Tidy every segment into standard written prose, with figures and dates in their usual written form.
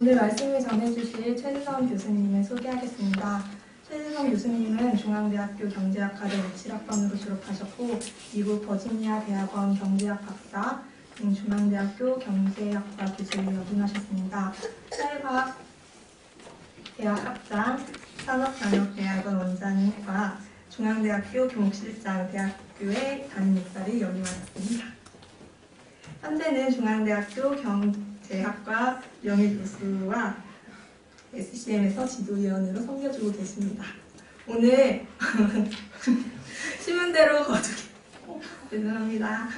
오늘 말씀을 전해주실 최지성 교수님을 소개하겠습니다. 최지성 교수님은 중앙대학교 경제학과를 27학번으로 졸업하셨고 미국 버지니아 대학원 경제학 박사, 중앙대학교 경제학과 교수를 역임하셨습니다. 사회과학 대학 학장, 산업경영대학원 원장과 중앙대학교 교목실장 대학교의 담임 목사를 역임하셨습니다. 현재는 중앙대학교 경제학과 명예교수와 SCM에서 지도위원으로 섬겨주고 계십니다. 오늘 심은대로 거두게 죄송합니다.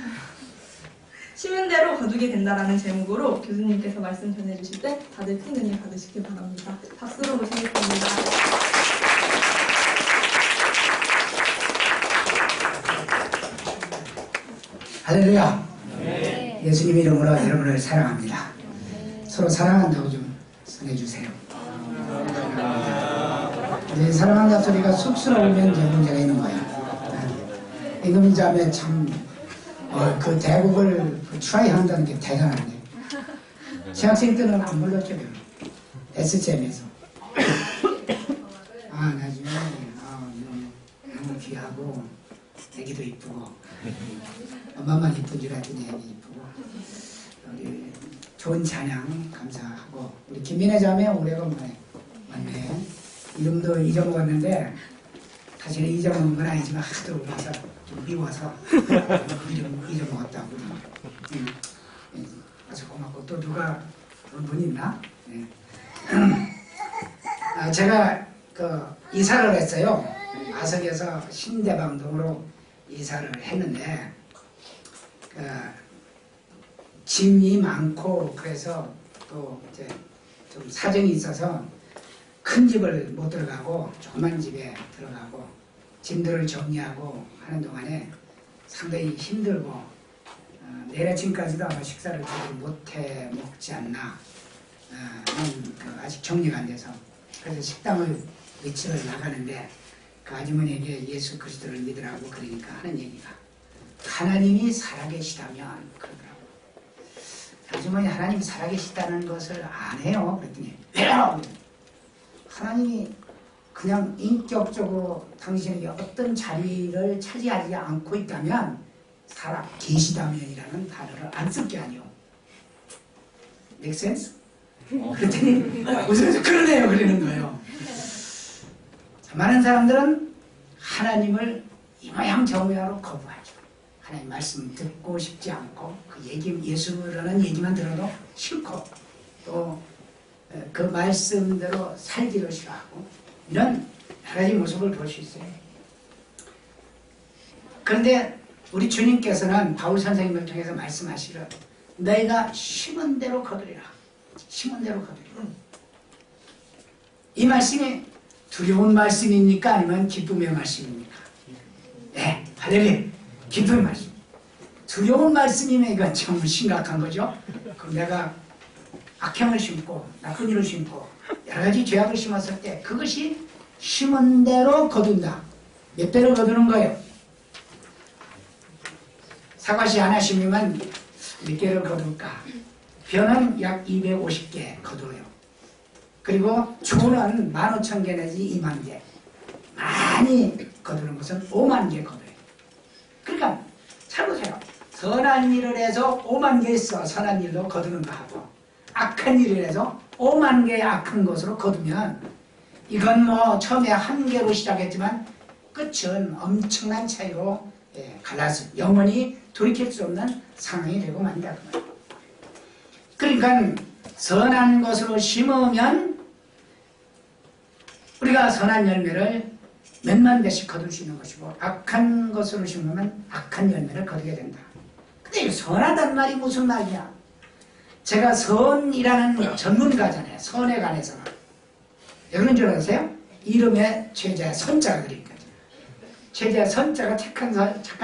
심은대로 거두게 된다라는 제목으로 교수님께서 말씀 전해주실 때 다들 큰 은혜 받으시길 바랍니다. 박수로 모시겠습니다. 할렐루야. 네. 예수님 이름으로 여러분을 사랑합니다. 서로 사랑한다고 좀 전해주세요. 네, 사랑한다 소리가 쑥스러우면 이제 문제가 있는 거야. 임금 자매 참 그 대국을 트라이 한다는 게 대단한데 재학생 때는 안 불렀죠. SCM에서 나중에 너무 귀하고 애기도 이쁘고 엄마만 이쁜 줄 알았더니 애기 이쁘고 우리 좋은 찬양 감사하고 우리 김민혜 자매 오래간만에 왔네. 이름도 잊어먹었는데 사실은 잊어먹은 건 아니지만 하도 와서 좀 미워서 이름 잊어먹었다고 아주 고맙고 또 누가 그런 분 있나? 네. 제가 이사를 했어요. 아석에서 신대방동으로 이사를 했는데 짐이 많고 그래서 또 이제 좀 사정이 있어서 큰 집을 못 들어가고 조그만 집에 들어가고 짐들을 정리하고 하는 동안에 상당히 힘들고 내일 아침까지도 아마 식사를 제대로 못해 먹지 않나 아직 정리가 안 돼서 그래서 식당을 외치러 나가는데 그 아주머니에게 예수 그리스도를 믿으라고 그러니까 하는 얘기가 하나님이 살아계시다면 그러더라고. 아주머니 하나님이 살아계시다는 것을 안 해요. 그랬더니 왜요? 하나님이 그냥 인격적으로 당신에게 어떤 자리를 차지하지 않고 있다면 살아계시다면이라는 단어를 안 쓸 게 아니오. Make sense? 그랬더니 웃으면서 그러네요 그러는 거예요. 많은 사람들은 하나님을 이 모양 저 모양으로 거부하죠. 하나님 말씀 듣고 싶지 않고 그 얘기 예수라는 얘기만 들어도 싫고 또 그 말씀대로 살기를 싫어하고 이런 여러 가지 모습을 볼 수 있어요. 그런데 우리 주님께서는 바울 선생님을 통해서 말씀하시기를 너희가 심은 대로 거두리라. 심은 대로 거두리라. 이 말씀이 두려운 말씀입니까? 아니면 기쁨의 말씀입니까? 네, 할렐루야. 기쁨의 말씀. 두려운 말씀이면 이건 참 심각한 거죠. 그럼 내가 악행을 심고 나쁜 일을 심고 여러 가지 죄악을 심었을 때 그것이 심은 대로 거둔다. 몇 배로 거두는 거예요? 사과씨 하나 심으면 몇 개를 거둘까? 벼는 약 250개 거둬요. 그리고 초는 15,000개 내지 20,000개. 많이 거두는 것은 50,000개 거둬요. 그러니까 잘 보세요. 선한 일을 해서 50,000개 있어 선한 일로 거두는 거 하고 악한 일을 해서 50,000개의 악한 것으로 거두면 이건 뭐 처음에 1개로 시작했지만 끝은 엄청난 차이로 갈라서 영원히 돌이킬 수 없는 상황이 되고 만다. 그러니까 선한 것으로 심으면 우리가 선한 열매를 몇만 개씩 거둘 수 있는 것이고 악한 것으로 심으면 악한 열매를 거두게 된다. 근데 선하다는 말이 무슨 말이야? 제가 선이라는 전문가잖아요. 선에 관해서는. 여러분 줄 아세요? 이름에 최재 선자가 들어있거든요. 최재 선자가 착한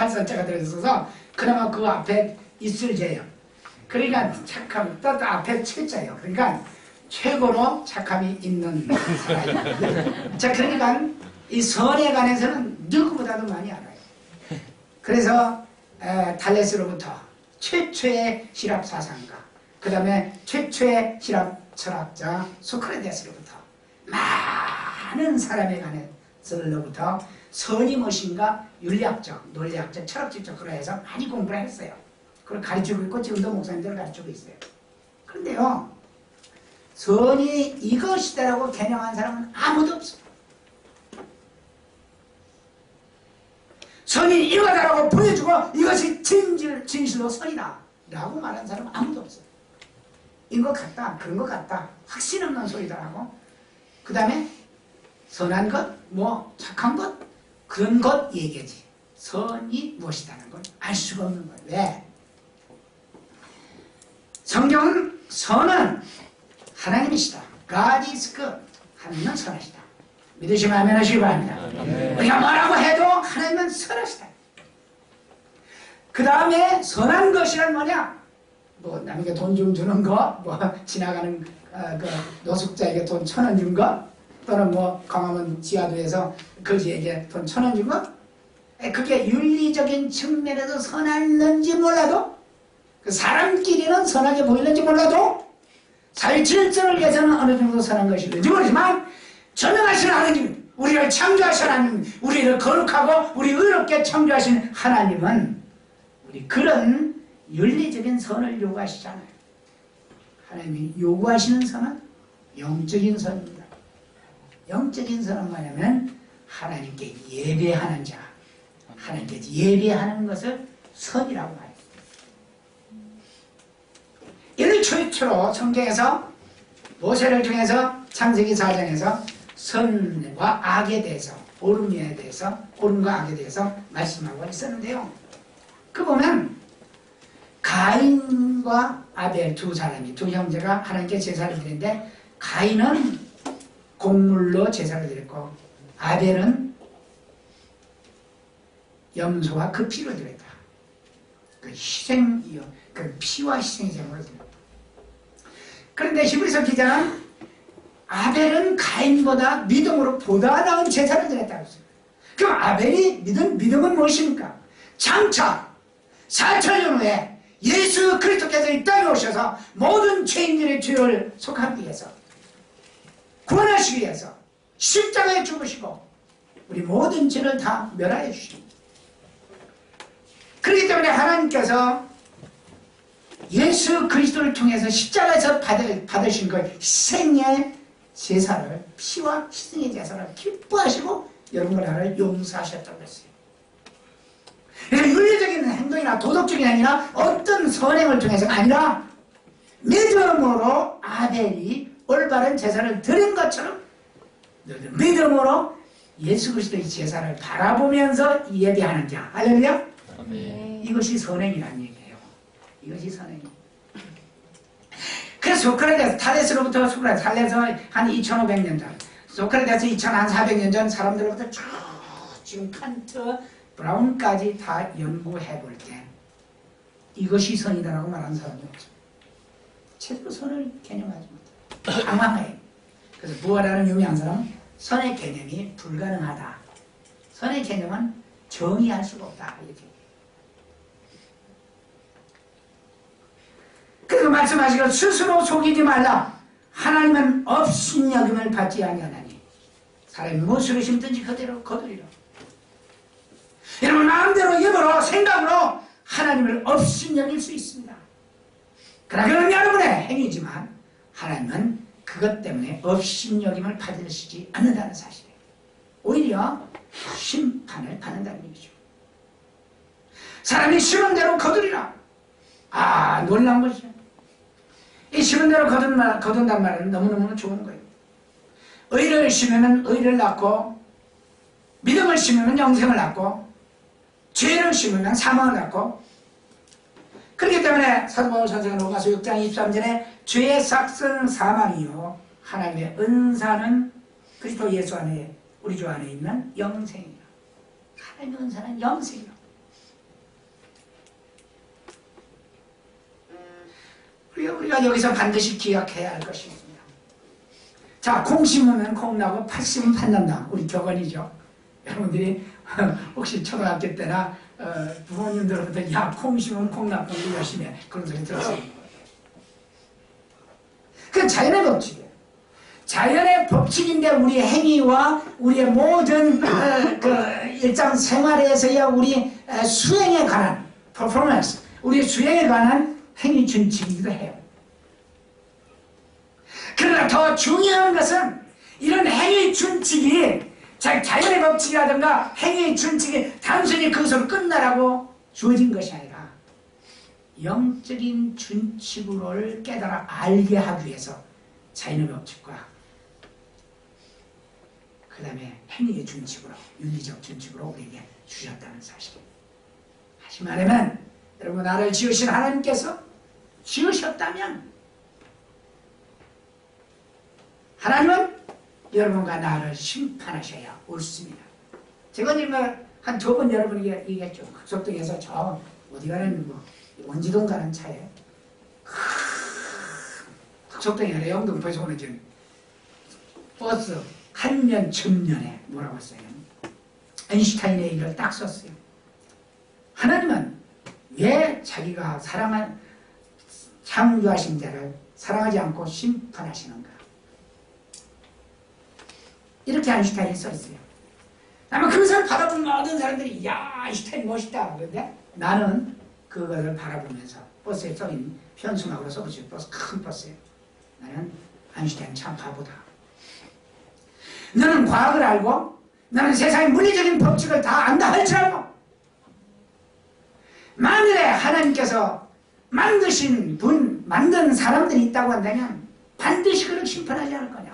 선자가 들어있어서 그나마 그 앞에 있을 죄요. 그러니까 착함 또 앞에 최자예요. 그러니까 최고로 착함이 있는 사람이에요. 자, 그러니까 이 선에 관해서는 누구보다도 많이 알아요. 그래서 탈레스로부터 최초의 시랍 사상가, 그 다음에 최초의 시랍 철학자 소크라테스로부터 많은 사람에 관해서로부터 선이 무엇인가 윤리학적, 논리학적, 철학적으로 해서 많이 공부를 했어요. 그걸 가르치고 있고 지금도 목사님들을 가르치고 있어요. 그런데요, 선이 이것이다라고 개념한 사람은 아무도 없어요. 선이 이거다라고 보여주고 이것이 진실로 선이다 라고 말하는 사람은 아무도 없어요. 이거 같다, 그런 것 같다, 확신 없는 소리다라고. 그 다음에 선한 것, 뭐 착한 것, 그런 것 얘기하지. 선이 무엇이다는 걸 알 수가 없는 거예요. 왜? 성경은 선은 하나님이시다. God is good. 하나님은 선하시다. 믿으시면 아멘 하시기 바랍니다. 우리가 뭐라고 해도 하나님은 선하시다. 그 다음에 선한 것이란 뭐냐? 뭐 남에게 돈 좀 주는 거, 뭐 지나가는 그 노숙자에게 돈 1,000원 준 거, 또는 뭐 광화문 지하도에서 거지에게 돈 1,000원 준 거, 그게 윤리적인 측면에서 선할는지 몰라도, 그 사람끼리는 선하게 보이는지 몰라도 사회 질서를 위해서는 어느 정도 선한 것인지 모르지만 전능하신 하나님, 우리를 창조하신 하나님, 우리를 거룩하고 우리 의롭게 창조하신 하나님은 우리 그런 윤리적인 선을 요구하시잖아요. 하나님이 요구하시는 선은 영적인 선입니다. 영적인 선은 뭐냐면 하나님께 예배하는 자, 하나님께 예배하는 것을 선이라고 말해요. 이를 최초로 성경에서 모세를 통해서 창세기 4장에서 선과 악에 대해서, 옳음에 대해서, 옳음과 악에 대해서 말씀하고 있었는데요. 그 보면 가인과 아벨 두 사람이, 두 형제가 하나님께 제사를 드리는데, 가인은 곡물로 제사를 드렸고 아벨은 염소와 그 피로 드렸다. 그 희생이요, 그 피와 희생의 제물을 드렸다. 그런데 히브리서 기자는 아벨은 가인보다 믿음으로 보다 나은 제사를 드렸다고 했어요. 그럼 아벨이 믿음은 무엇입니까? 장차 4,000년 후에 예수 그리스도께서 이 땅에 오셔서 모든 죄인들의 죄를 속하기 위해서, 구원하시기 위해서 십자가에 죽으시고 우리 모든 죄를 다 멸하여 주십니다. 그렇기 때문에 하나님께서 예수 그리스도를 통해서 십자가에서 받으신 그 희생의 제사를, 피와 희생의 제사를 기뻐하시고 여러분을 나를 용서하셨다고 했어요. 그래서 윤리적인 행동이나 도덕적인 행위나 어떤 선행을 통해서가 아니라 믿음으로 아벨이 올바른 제사를 드린 것처럼 믿음으로 예수 그리스도의 제사를 바라보면서 예배하는 자. 할렐루야. 이것이 선행이라는 얘기예요. 이것이 선행이에요. 그래서 소크라테스, 타데스로부터 소크라테스, 살려서 한 2500년 전, 소크라테스 2400년 전 사람들로부터 쭉 지금 칸트, 브라운까지 다 연구해 볼 때 이것이 선이다라고 말하는 사람이 없어요. 제대로 선을 개념하지 못해요. 방황해요. 그래서 부활하는 유명한 사람은 선의 개념이 불가능하다. 선의 개념은 정의할 수가 없다. 이렇게. 그리고 말씀하시고 스스로 속이지 말라. 하나님은 업신여김을 받지 아니하나니 사람이 무엇으로 심든지 그대로 거두리라. 여러분 마음대로 입으로 생각으로 하나님을 업신여길 수 있습니다. 그러나 그건 여러분의 행위지만 하나님은 그것 때문에 업신여김을 받으시지 않는다는 사실이에요. 오히려 심판을 받는다는 얘기죠. 사람이 심은 대로 거두리라. 아, 놀라운 것이죠. 이 심은 대로 거둔단 말은 너무너무 좋은 거예요. 의를 심으면 의를 낳고, 믿음을 심으면 영생을 낳고, 죄를 심으면 사망을 낳고. 그렇기 때문에 사도 바울 선생은 로마서 6장 23절에 죄의 삭은 사망이요 하나님의 은사는 그리스도 예수 안에, 우리 주 안에 있는 영생이요. 하나님의 은사는 영생이요. 우리가 여기서 반드시 기억해야 할 것이 있습니다. 자, 콩 심으면 콩 나고 팥 심으면 팥 난다. 우리 격언이죠. 여러분들이 혹시 초등학교 때나 부모님들로부터 야, 콩 심으면 콩 나고 열심히 해. 그런 소리 들었어요. 그 자연의 법칙이에요. 자연의 법칙인데 우리 행위와 우리의 모든 그 일상생활에서의 우리 수행에 관한 퍼포먼스, 우리 수행에 관한 행위 준칙이기도 해요. 그러나 더 중요한 것은 이런 행위 준칙이 자연의 법칙이라든가 행위 준칙이 단순히 그것으로 끝나라고 주어진 것이 아니라 영적인 준칙으로를 깨달아 알게 하기 위해서 자연의 법칙과 그 다음에 행위의 준칙으로, 윤리적 준칙으로 우리에게 주셨다는 사실입니다. 다시 말하면 여러분, 나를 지으신 하나님께서 지으셨다면 하나님은 여러분과 나를 심판하셔야 옳습니다. 제가 지금 한 두 번 여러분에게 얘기했죠. 속동에서 저 어디 가는 원지동 가는 차에 속동이 아니라 영등포에서 오는 길 버스 한년 천년에 뭐라고 했어요? 아인슈타인의 얘기를 딱 썼어요. 하나님은 왜 자기가 창조하신 자를 사랑하지 않고 심판하시는가? 이렇게 아인슈타인이 써있어요. 아마 그것을 바라보는 모든 사람들이 야, 아인슈타인 멋있다. 그런데 나는 그것을 바라보면서 버스에 써있는 편수막으로 써보세요. 버스, 큰 버스에. 나는 아인슈타인 참 바보다. 너는 과학을 알고 너는 세상의 물리적인 법칙을 다 안다 할지라도 만일에 하나님께서 만드신 분, 만든 사람들이 있다고 한다면 반드시 그를 심판하지 않을 거냐.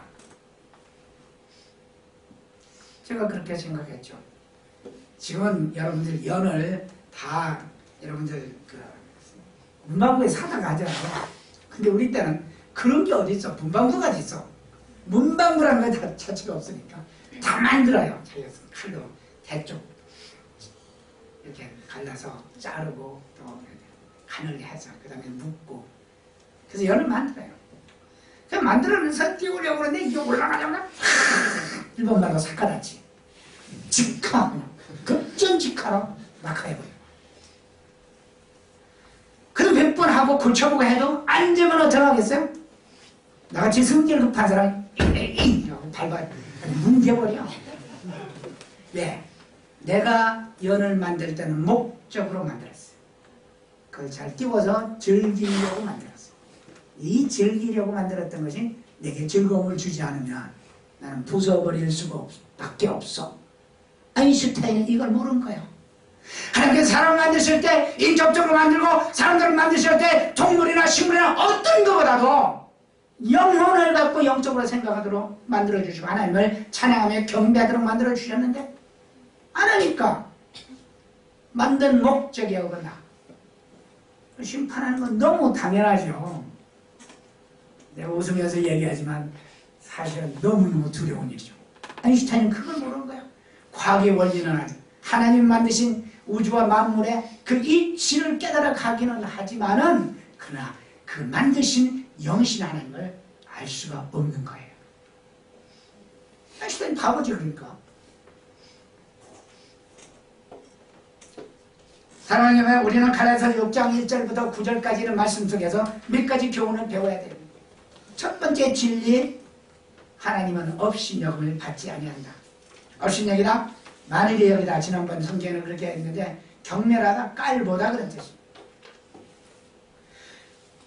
제가 그렇게 생각했죠. 지금은 여러분들 연을 다 여러분들 문방구에 사다가 하잖아요. 근데 우리 때는 그런 게 어디 있어? 문방구가 어디 있어? 문방구라는 거 자체가 없으니까 다 만들어요. 자기가 칼로 대쪽 이렇게 갈라서 자르고 또 간을 해서 그 다음에 묶고 그래서 연을 만들어요. 그래서 만들어내서 띄우려고 그러는데 이게 올라가려면 일본 말로 사카다치 직화 급전 직화로 막 해버려요. 그래서 몇 번 하고 고쳐보고 해도 안 되면 어떡하겠어요? 나같이 성질 급한 사람이 밟아 뭉개버려. 왜? 내가 연을 만들 때는 목적으로 만들었어요. 그걸 잘 띄워서 즐기려고 만들었어요. 이 즐기려고 만들었던 것이 내게 즐거움을 주지 않으면 나는 부숴버릴 수밖에 없어. 아인슈타인은 이걸 모르는 거예요. 하나님께서 사람을 만드실 때 인격적으로 만들고 사람들을 만드실 때 동물이나 식물이나 어떤 것보다도 영혼을 갖고 영적으로 생각하도록 만들어주시고 하나님을 찬양하며 경배하도록 만들어주셨는데 안 하니까 만든 목적이 어긋나. 심판하는 건 너무 당연하죠. 내가 웃으면서 얘기하지만 사실은 너무너무 두려운 일이죠. 아인슈타인은 그걸 모르는 거예요. 과학의 원리는 하나님 만드신 우주와 만물의 그 이치를 깨달아 가기는 하지만은 그러나 그 만드신 영신 하나님을 알 수가 없는 거예요. 아인슈타인 바보지 그러니까. 사랑하는 여러분, 우리는 갈라디아서 6장 1절부터 9절까지의 말씀 속에서 몇 가지 교훈을 배워야 됩니다. 첫 번째 진리, 하나님은 업신여금을 받지 아니한다. 업신여기다, 만일의 여기다. 지난번 성경에는 그렇게 했는데 경멸하다, 깔보다 그런 뜻입니다.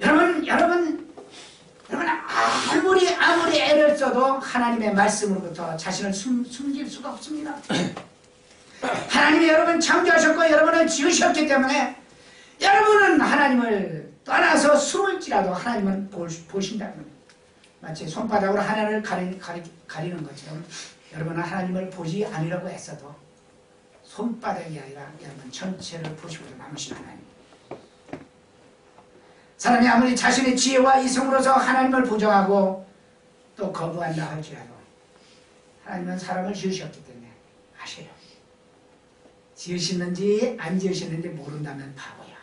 여러분 아무리 애를 써도 하나님의 말씀으로부터 자신을 숨길 수가 없습니다. 하나님이 여러분 창조하셨고 여러분을 지으셨기 때문에 여러분은 하나님을 떠나서 숨을지라도 하나님은 보신다는 겁니다. 마치 손바닥으로 하나님을 가리는 것처럼 여러분은 하나님을 보지 아니라고 했어도 손바닥이 아니라 여러분 전체를 보시고 남으신 하나님. 사람이 아무리 자신의 지혜와 이성으로서 하나님을 부정하고 또 거부한다 할지라도 하나님은 사람을 지으셨기 때문에 아셔요. 지으시는지 안 지으시는지 모른다면 바보야.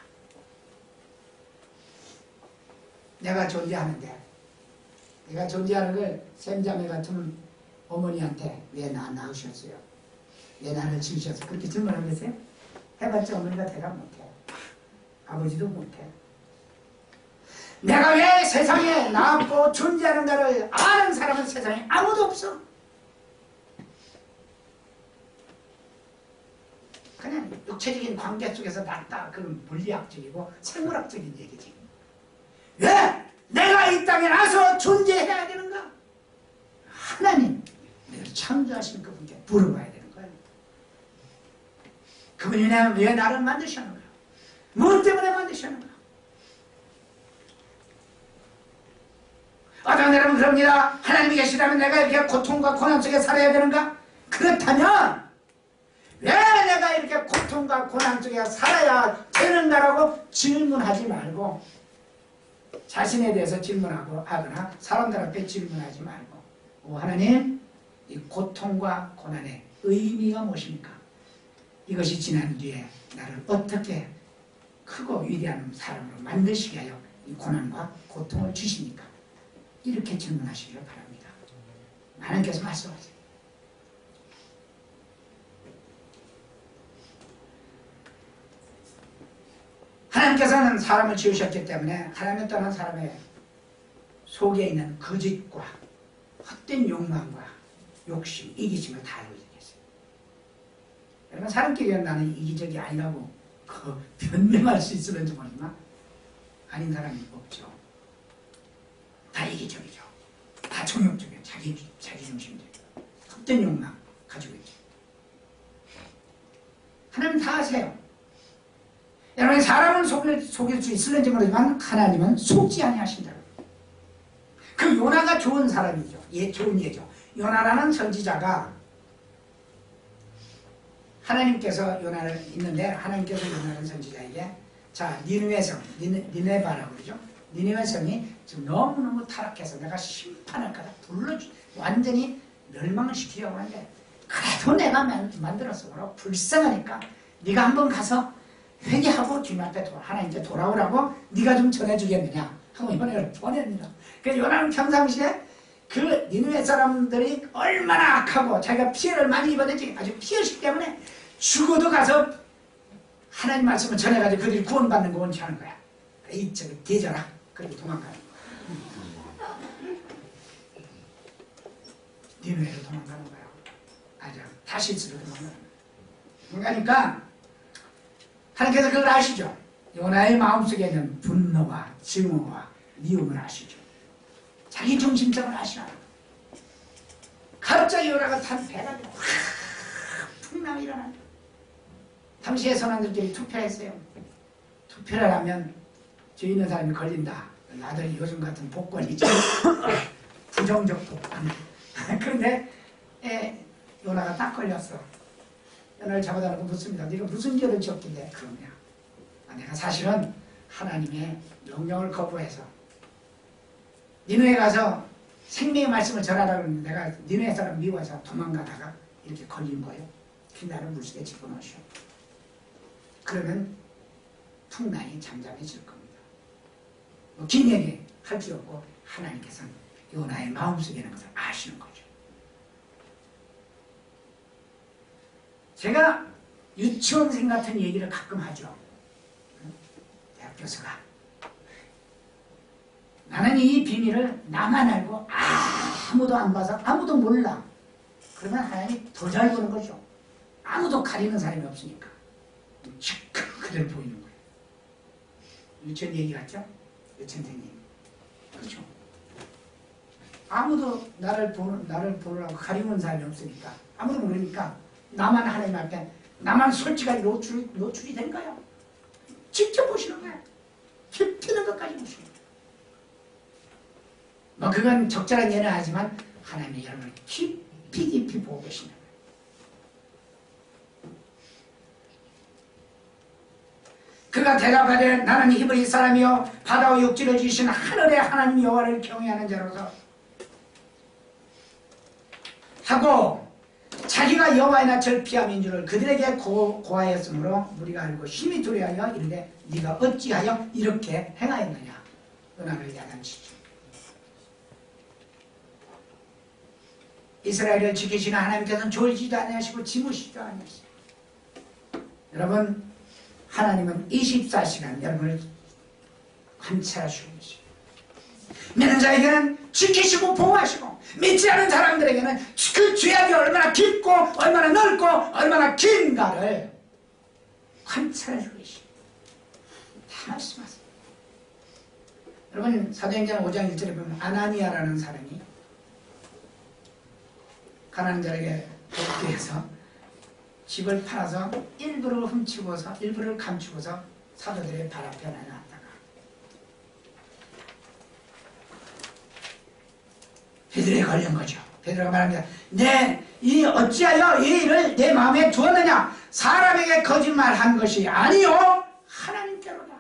내가 존재하는데 내가 존재하는 걸 샘자매 같은 어머니한테 왜 나 낳으셨어요? 왜 나를 지으셨어요? 그렇게 질문하겠어요? 해봤자 어머니가 대답 못해. 아버지도 못해. 내가 왜 세상에 나왔고 존재하는가를 아는 사람은 세상에 아무도 없어. 그냥 육체적인 관계 속에서 났다. 그건 물리학적이고 생물학적인 얘기지. 왜 내가 이 땅에 나서 존재해야 되는가? 하나님, 내가 창조하신 그분께 물어봐야 되는 거야. 그분이 왜 나를 만드셨는가? 무엇 때문에 만드셨는가? 어떤 여러분 그럽니다. 하나님이 계시다면 내가 이렇게 고통과 고난 속에 살아야 되는가? 그렇다면 왜 내가 이렇게 고통과 고난 속에 살아야 되는가라고 질문하지 말고 자신에 대해서 질문하고 하거나 사람들 앞에 질문하지 말고 하나님, 이 고통과 고난의 의미가 무엇입니까? 이것이 지난 뒤에 나를 어떻게 크고 위대한 사람으로 만드시게 하여 이 고난과 고통을 주십니까? 이렇게 질문하시기를 바랍니다. 하나님께서 말씀하세요. 하나님께서는 사람을 지으셨기 때문에 하나님을 떠난 사람의 속에 있는 거짓과 헛된 욕망과 욕심, 이기심을 다 알고 계세요. 여러분 사람끼리 나는 이기적이 아니라고 변명할 수 있을는지 모르지만 아닌 사람이 없죠. 다 이기적이죠. 다 정욕적이에요. 자기중심적이에요. 헛된 욕망 가지고 있죠. 하나님 다 아세요. 여러분 사람은 속일 수 있을는지 모르지만 하나님은 속지 아니하신다. 그 요나가 좋은 사람이죠. 좋은 예죠. 요나라는 선지자가 하나님께서 요나를 있는데 하나님께서 요나라는 선지자에게 자 니느웨 성, 니네바라고 그러죠. 니느웨 성이 지금 너무너무 타락해서 내가 심판할 거다. 완전히 멸망을 시키려고 하는데 그래도 내가 만들었어. 뭐라고 불쌍하니까 네가 한번 가서 회개하고 주님 앞에 하나님께 돌아오라고 네가 좀 전해주겠느냐 하고 요나를 보냅니다. 그래서 요나는 평상시에 그 니느웨 사람들이 얼마나 악하고 자기가 피해를 많이 입었는지 아주 피해식 때문에 죽어도 가서 하나님 말씀을 전해가지고 그들이 구원받는 거 원치 하는 거야. 이 저기 계절아 그리고 도망가는 거야. 니느웨로 도망가는 거야. 아주 다시스로 도망가는 거야. 그러니까 하나님께서 그걸 아시죠? 요나의 마음속에 있는 분노와 증오와 미움을 아시죠? 자기 중심성을 아시나요? 갑자기 요나가 탄 배가 풍랑이 일어나요. 당시에 선원들끼리 투표했어요. 투표를 하면 죄 있는 사람이 걸린다. 나들이 요즘 같은 복권이죠. 부정적 복권. 그런데 요나가 딱 걸렸어. 요나를 잡아다 놓고 묻습니다. 네가 무슨 죄를 지었길래 그러냐? 내가 사실은 하나님의 명령을 거부해서 니느웨 가서 생명의 말씀을 전하라고 했는데 내가 니느웨 사람 미워서 도망가다가 이렇게 걸린 거예요. 그 나를 물속에 집어넣으셔. 그러면 풍랑이 잠잠해질 겁니다. 긴 얘기 할 필요 없고 하나님께서는 요나의 마음속에 있는 것을 아시는 거죠. 제가 유치원생 같은 얘기를 가끔 하죠. 대학 교수가 나는 이 비밀을 나만 알고 아무도 안 봐서 아무도 몰라. 그러면 하나님이 더 잘 보는 거죠. 아무도 가리는 사람이 없으니까 그대로 보이는 거예요. 유치원 얘기 같죠? 유치원생님 그렇죠. 아무도 나를 보느라고 가리는 사람이 없으니까 아무도 모르니까 나만 하나님 앞에 나만 솔직하게 노출이 된 거예요. 직접 보시는 거예요. 펴는 것까지 보시는 거예요. 뭐 그건 적절한 예는 하지만 하나님이 여러분을 깊이 보고 계시는 거예요. 그가 대답하되 나는 히브리 사람이요 바다와 육지를 지으신 하늘의 하나님 여호와를 경외하는 자로서 하고 자기가 여호와의 낯을 피함인 줄을 그들에게 고하였으므로 우리가 알고 심히 두려워하여 이르되 네가 어찌하여 이렇게 행하였느냐. 요나를 야단치죠. 이스라엘을 지키시는 하나님께서는 졸지도 아니하시고 지무시도 아니하시고 여러분 하나님은 24시간 여러분을 관찰하시고 계십니다. 믿는 자에게는 지키시고 보호하시고, 믿지 않은 사람들에게는 그 죄악이 얼마나 깊고 얼마나 넓고 얼마나 긴가를 관찰해 주시고 다 말씀하세요. 여러분, 사도행전 5장 1절에 보면 아나니아라는 사람이 가난한 자에게 돕기 위해서 집을 팔아서 일부를 훔치고서 일부를 감추고서 사도들의 발 앞에 놨다가 베드로에 걸린 거죠. 베드로가 말합니다. 이 어찌하여 이 일을 내 마음에 두었느냐? 사람에게 거짓말한 것이 아니요 하나님께로다.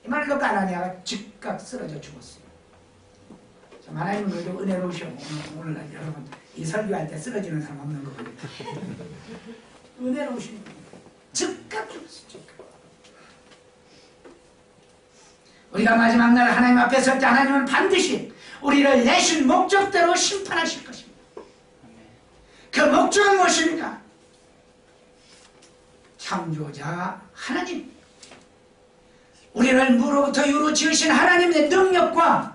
이 말을 듣고 아나니아가 즉각 쓰러져 죽었어요. 참, 하나님은 오히려 은혜로우셔. 오늘 여러분 이 설교할 때 쓰러지는 사람 없는 거거든요. 은혜로우신 분. 즉각 죽었어요. 즉각. 우리가 마지막 날 하나님 앞에 설 때 하나님은 반드시 우리를 내신 목적대로 심판하실 것입니다. 그 목적은 무엇입니까? 창조자 하나님, 우리를 무로부터 유로 지으신 하나님의 능력과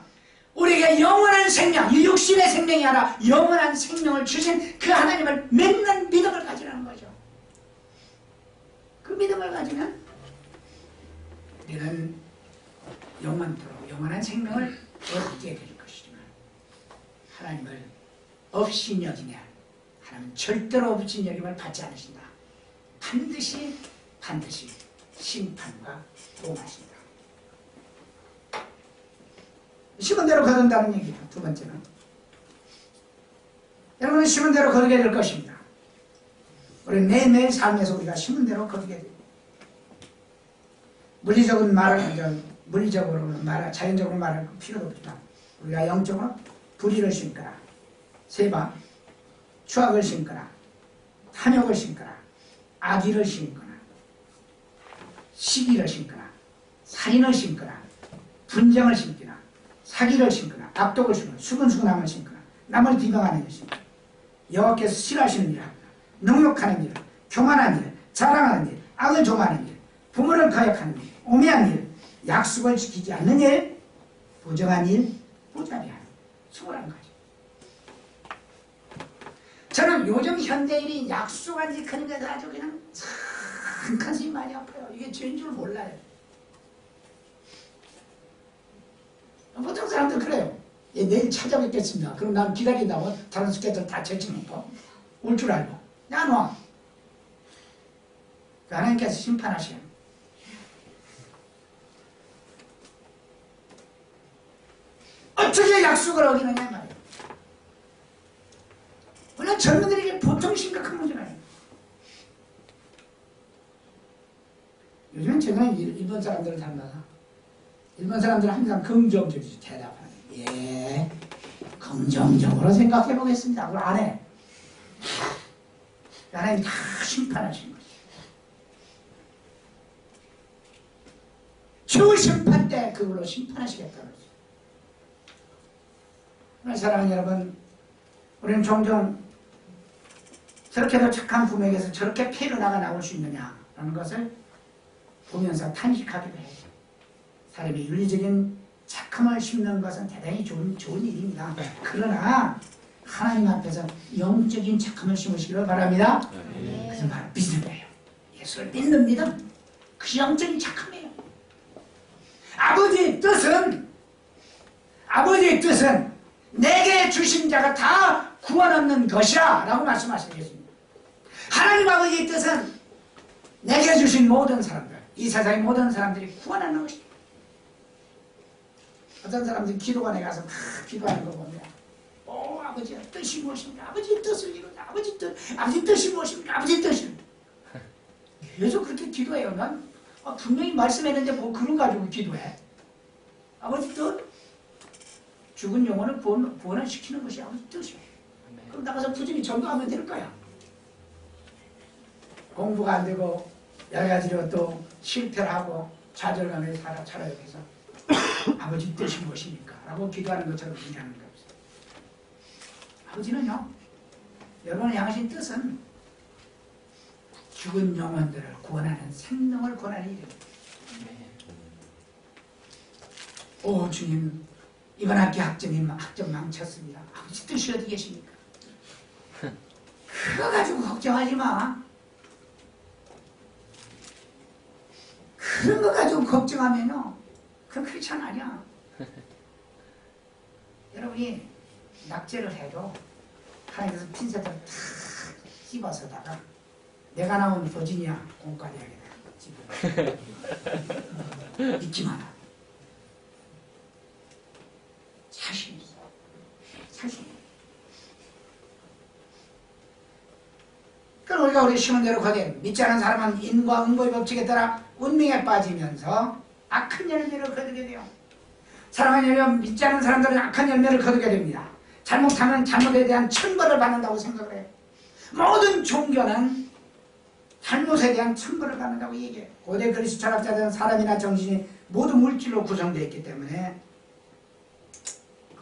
우리에게 영원한 생명, 이 육신의 생명이 아니라 영원한 생명을 주신 그 하나님을 믿는 믿음을 가지라는 거죠. 그 믿음을 가지면 우리는 영원토록 영원한 생명을 얻게 될 것이지만, 하나님을 없이 여기면 하나님은 절대로 없이 여김을 받지 않으신다. 반드시 심판과 도움하신다. 심은 대로 거둔다는 얘기죠. 두 번째는, 여러분은 심은 대로 거두게 될 것입니다. 우리는 매일매일 삶에서 우리가 심은 대로 거두게 됩니다. 자연적으로 말할 필요도 없다. 우리가 영적으로 불의를 심거나, 세바, 추악을 심거나, 탐욕을 심거나, 악의를 심거나, 시기를 심거나, 살인을 심거나, 분쟁을 심거나, 사기를 심거나, 악독을 심거나, 수근수근함을 심거나, 남을 비방하는 일 심거나, 여호와께서 싫어하시는 일을 하거나, 능욕하는 일, 교만한 일, 자랑하는 일, 악을 좋아하는 일, 부모를 거역하는 일, 오매한 일, 약속을 지키지 않는 일, 부정한 일, 무자비한 일, 21가지. 저는 요즘 현대인이 약속한 일 그런 데서 아주 그냥 참 가슴이 많이 아파요. 이게 죄인 줄 몰라요. 보통 사람들 그래요. 내일 찾아뵙겠습니다. 그럼 난 기다린다고 다른 스케줄 다 제치놓고 올 줄 알고 안 와. 하나님께서 심판하셔요. 어떻게 약속을 어기느냐 말이에요. 물론 젊은이들에게 보통 심각한 문제가 아니에요. 요즘은 제가 일본 사람들을 닮아서, 일본 사람들은 항상 긍정적이죠. 대답하는. 예, 긍정적으로 생각해 보겠습니다. 그걸 안 해. 하나님 다 심판하신 거죠. 최후 심판 때 그걸로 심판하시겠다는 거죠. 사랑하는 여러분, 우리는 종종 저렇게도 착한 부모에게서 저렇게 피해나가 나올 수 있느냐라는 것을 보면서 탄식하기도 해요. 사람이 윤리적인 착함을 심는 것은 대단히 좋은 일입니다. 그러나 하나님 앞에서 영적인 착함을 심으시기를 바랍니다. 그것은 바로 믿음이에요. 예수를 믿는 믿음, 그 영적인 착함이에요. 아버지의 뜻은 내게 주신 자가 다 구원 얻는 것이야 라고 말씀하시겠습니다. 하나님 아버지의 뜻은 내게 주신 모든 사람들, 이 세상의 모든 사람들이 구원하는 것이다. 어떤 사람들이 기도관에 가서 막 기도하는 거 보면, 아버지의 뜻이 무엇입니까? 아버지의 뜻을 이루자. 아버지 뜻이 무엇입니까? 아버지의 뜻이. 계속 그렇게 기도해요. 난 분명히 말씀했는데 뭐 그런 가지고 기도해. 아버지 뜻? 죽은 영혼을 구원을 시키는 것이 아버지 뜻이에요. 그럼 나가서 부지런히 전도하면 될 거야. 공부가 안 되고 여러 가지로 또 실패를 하고 좌절감에 살아요. 그래서 아버지 뜻이 무엇입니까? 라고 기도하는 것처럼 얘기하는 게 없어요. 아버지는요, 여러분을 향하신 뜻은 죽은 영혼들을 구원하는, 생명을 구원하는 일입니다. 오 주님, 이번 학기 학점 망쳤습니다. 아버지 뜻이 어디 계십니까? 그거 가지고 걱정하지 마. 그런 거 가지고 걱정하면요, 그건 크리스찬 아니야. 여러분이 낙제를 해도 하나님께서 핀셋을 탁 씹어서다가 내가 나온 버지니아 공과대학에다 집어. 믿지 마라. 자신 있어. 자신 있어. 그럼 우리가 우리 심은 대로 거기에 믿지 않은 사람은 인과응보의 법칙에 따라 운명에 빠지면서 악한 열매를 거두게 돼요. 사랑하는 여러분, 믿지 않은 사람들은 악한 열매를 거두게 됩니다. 잘못하면 잘못에 대한 천벌을 받는다고 생각을 해요. 모든 종교는 잘못에 대한 천벌을 받는다고 얘기해요. 고대 그리스 철학자들은 사람이나 정신이 모두 물질로 구성되어 있기 때문에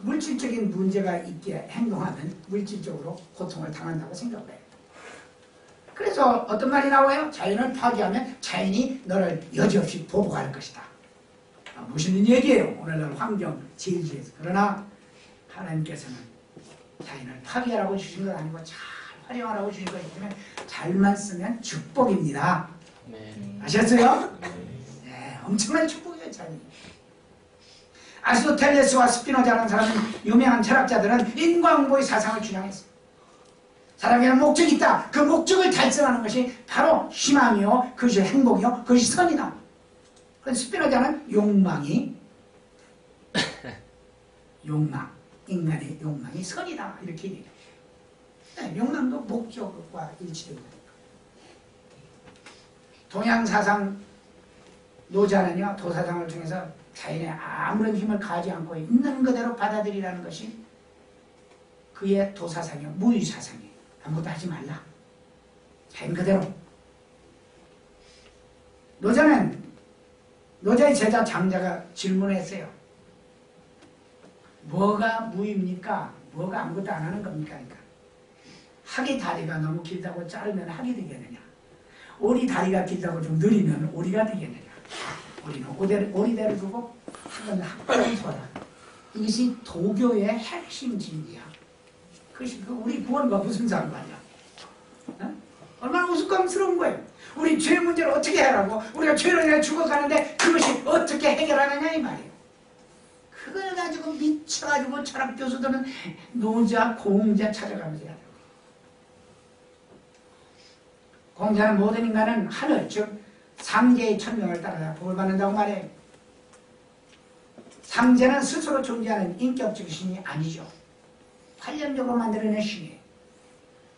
물질적인 문제가 있게 행동하면 물질적으로 고통을 당한다고 생각을 해요. 그래서 어떤 말이 나와요? 자연을 파괴하면 자연이 너를 여지없이 보복할 것이다. 무슨 얘기예요? 오늘날 환경 제일지에서. 그러나 하나님께서는 자연을 파괴하라고 주신 건 아니고 잘 활용하라고 주신 것이기 때문에 잘만 쓰면 축복입니다. 네. 아셨어요? 네, 엄청난 축복이에요. 자연이. 아리스토텔레스와 스피노자라는 사람은 유명한 철학자들은 인과응보의 사상을 주장했어요. 사람에게는 목적이 있다. 그 목적을 달성하는 것이 바로 희망이요, 그것이 행복이요, 그것이 선이다. 그런데 스피노자는 욕망, 인간의 욕망이 선이다. 이렇게 얘기해요. 네, 욕망도 목적과 일치됩니다. 동양사상 노자는요, 도사상을 통해서 자연에 아무런 힘을 가하지 않고 있는 그대로 받아들이라는 것이 그의 도사상이요, 무위사상이에요. 아무것도 하지 말라. 자연 그대로. 노자의 제자 장자가 질문했어요. 뭐가 무입니까? 뭐가 아무것도 안 하는 겁니까? 그러니까 학의 다리가 너무 길다고 자르면 학이 되겠느냐? 오리 다리가 길다고 좀 느리면 오리가 되겠느냐? 우리는 오리대로 두고 학은 학벌을 소라. 이것이 도교의 핵심 진리야. 그것이 우리 구원과 무슨 상관이야? 어? 얼마나 우스꽝스러운 거예요. 우리 죄 문제를 어떻게 해라고? 우리가 죄로 인해 죽어가는데 그것이 어떻게 해결하느냐 이 말이에요. 그걸 가지고 미쳐가지고 철학 교수들은 노자, 공자 찾아가면서 해야 돼요. 공자는 모든 인간은 하늘, 즉 상제의 천명을 따라 복을 받는다고 말해요. 상제는 스스로 존재하는 인격적 신이 아니죠. 관념적으로 만들어낸 신이에요.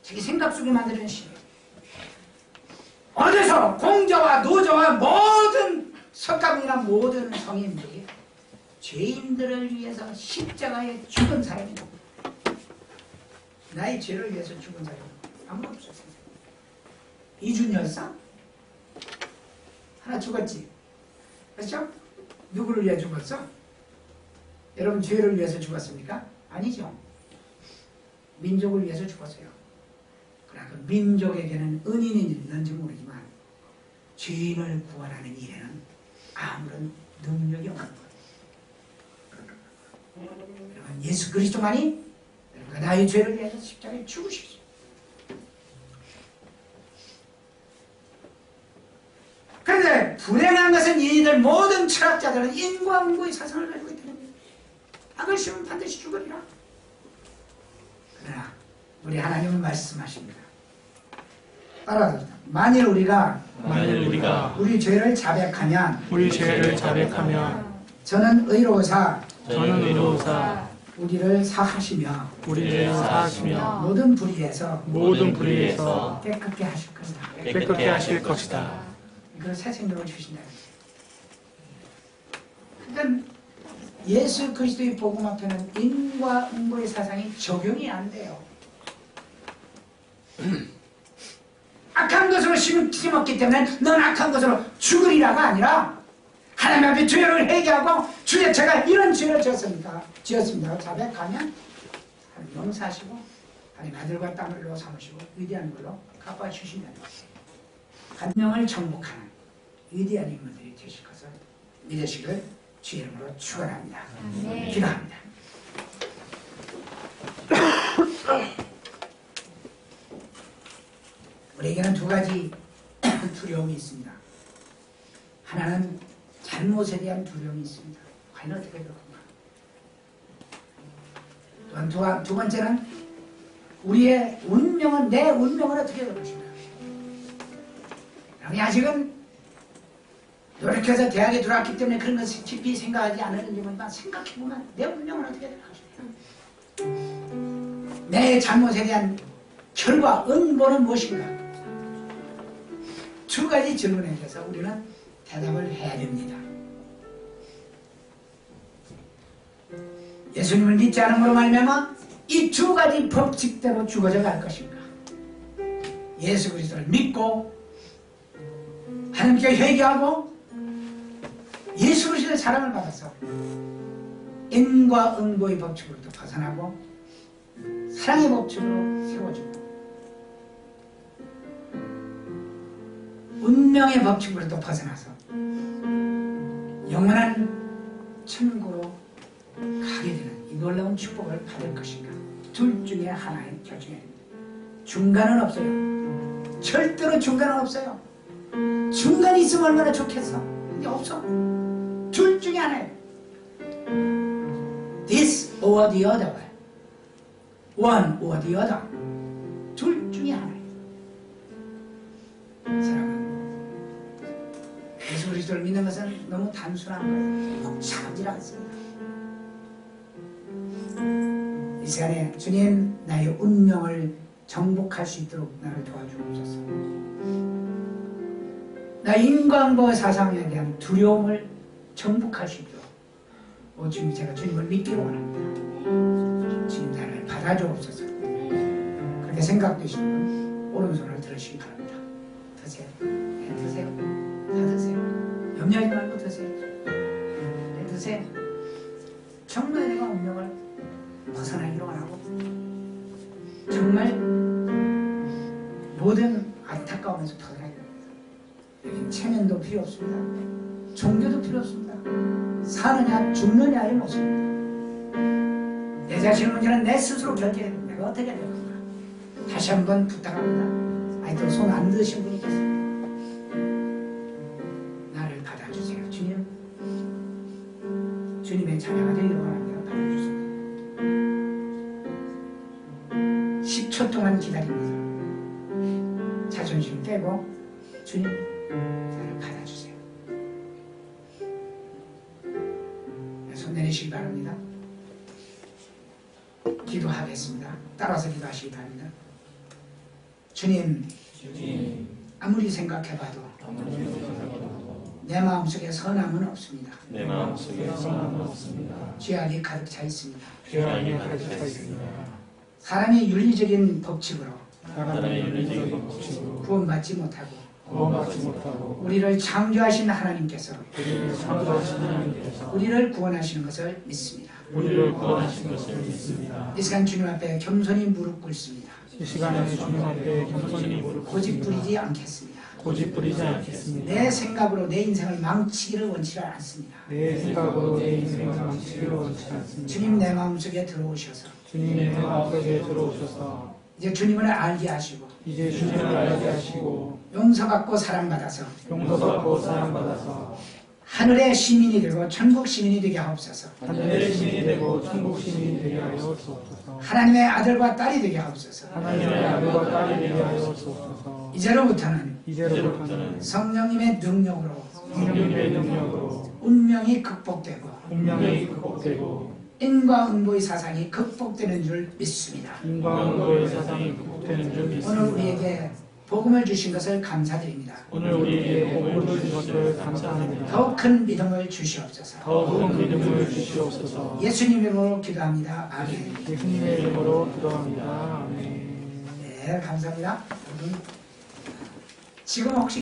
자기 생각 속에 만들어낸 신이에요. 어디서 공자와 노자와 모든 석가모니나 모든 성인들이 죄인들을 위해서 십자가에 죽은 사람이다. 나의 죄를 위해서 죽은 사람이 아무도 없었어요. 이준열사? 하나 죽었지. 그렇죠? 누구를 위해 죽었어? 여러분 죄를 위해서 죽었습니까? 아니죠. 민족을 위해서 죽었어요. 그러나 그 민족에게는 은인이 있는지 모르지만 죄인을 구원하는 일에는 아무런 능력이 없는 거예요. 여러분 예수 그리스도만이 여러분과 나의 죄를 위해서 십자가에 죽으셨어요. 그런데 불행한 것은 이들 모든 철학자들은 인과응보의 사상을 가지고 있다는 거예요. 악을 심으면 반드시 죽으리라. 그러나 우리 하나님은 말씀하십니다. 따라서 만일 우리가 우리 죄를 자백하면 저는 의로우사 우리를 사하시며 모든 불의에서 깨끗게 하실 것이다. 이걸 새 생명을 주신다. 그러니까 예수 그리스도의 복음 앞에는 인과응보의 사상이 적용이 안 돼요. 악한 것으로 심었기 때문에 넌 악한 것으로 죽으리라가 아니라 하나님 앞에 죄를 회개하고 주의 제가 이런 죄를 지었습니다. 자백하면 하나님 용서하시고 하나님 아들과 땀으로 삼으시고 위대한 걸로 갚아주시면 간명을 정복하는 위대한 인물들이 되실 것을 믿으시길 주 이름으로 축원합니다. 아멘. 기도합니다. 우리에게는 두 가지 두려움이 있습니다. 하나는 잘못에 대한 두려움이 있습니다. 과연 어떻게 될 건가? 또한 두 번째는 우리의 운명은, 내 운명은 어떻게 될 것인가? 여러분이 아직은 노력해서 대학에 들어왔기 때문에 그런 것을 깊이 생각하지 않았는지만 생각해보면 내 운명은 어떻게 될 것인가? 내 잘못에 대한 결과, 응보는 무엇인가? 두 가지 질문에 대해서 우리는 대답을 해야 됩니다. 예수님을 믿지 않음으로 말미암아 이 두 가지 법칙대로 죽어져 갈 것인가? 예수 그리스도를 믿고 하나님께 회개하고 예수 그리스도의 사랑을 받아서 인과 응보의 법칙으로부터 벗어나고 사랑의 법칙으로 세워주고 운명의 법칙으로부터 벗어나서 영원한 천국으로 가게 되는 이 놀라운 축복을 받을 것인가? 둘 중에 하나의 결정해야 됩니다. 중간은 없어요. 절대로 중간은 없어요. 중간이 있으면 얼마나 좋겠어. 근데 없어. 둘 중에 하나예요. This or the other way. One or the other. 둘 중에 하나예요. 사랑은 예수 그리스도를 믿는 것은 너무 단순한 거예요. 복잡하지 않습니다. 이 시간에 주님, 나의 운명을 정복할 수 있도록 나를 도와주옵소서. 나 인간과 사상에 대한 두려움을 정복할 수 있도록 주님, 제가 주님을 믿기를 원합니다. 주님, 나를 받아주옵소서. 그렇게 생각되시는 분 오른손을 들으시기 바랍니다. 드세요. 네, 드세요. 다 드세요. 염려하지 말고 드세요. 네, 드세요. 정말 내가 운명을 벗어나기로 원하고 정말 모든 안타까움에서 벗어나기로 합니다. 여기 체면도 필요 없습니다. 종교도 필요 없습니다. 사느냐 죽느냐의 모습입니다. 내 자신의 문제는 내 스스로 결정해야 됩니다. 내가 어떻게 해야 될까? 다시 한번 부탁합니다. 아니 또 손 안 드신 분이 계세요. 나를 받아주세요. 주님, 주님의 자녀가 되기를 원합니다. 받아주세요. 10초 동안 기다립니다. 자존심 깨고 주님, 나를 받아주세요. 손 내리시기 바랍니다. 기도하겠습니다. 따라서 기도하시기 바랍니다. 주님, 아무리 생각해봐도 내 마음속에 선함은 없습니다. 내 마음속에 선함은 없습니다. 죄악이 가득 차 있습니다. 죄악이 가득 차 있습니다. 사람의 윤리적인 법칙으로 사람의 윤리적인 법칙으로 구원받지 못하고 구원받지 못하고 우리를 창조하신 하나님께서 우리를 창조하신 하나님께서 우리를 구원하시는 것을 믿습니다. 우리를 구원하신 것을 믿습니다. 이 시간 주님 앞에 겸손히 무릎 꿇습니다. 이 시간에 주님 앞에 겸손히 무릎 고집 부리지 않겠습니다. 고집 부리지 않겠습니다. 내 생각으로 내 인생을 망치기를 원치 않습니다. 내 생각으로 내 인생을 망치기를 원치 않습니다. 주님, 내 마음속에 들어오셔서 주님 내 마음속에 들어오셔서 이제 주님을 알게 하시고 이제 주님을 알게 하시고 용서받고 사랑받아서 용서받고 사랑받아서 하늘의 시민이 되고 천국 시민이 되게 하옵소서. 하늘의 시민이 되고 천국 시민이 되게 하여 주옵소서. 하나님의 아들과 딸이 되게 하옵소서. 하나님의 아들과 딸이 되게 하여 주옵소서. 이제로부터는 이제로부터는 성령님의 능력으로 성령님의 능력으로 운명이 극복되고 운명이 극복되고 인과 응보의 사상이 극복되는 줄 믿습니다. 인과응보의 사상이 극복되는 줄 오늘 믿습니다. 우리에게 복음을 주신 것을 감사드립니다. 오늘 우리에게 복음을 주신 것을 감사합니다. 더욱 큰 믿음을 주시옵소서. 더욱 믿음을 주시옵소서. 예수님 이름으로 기도합니다. 아멘. 예수님의 이름으로 기도합니다. 아멘. 네, 감사합니다. 여러분, 지금 혹시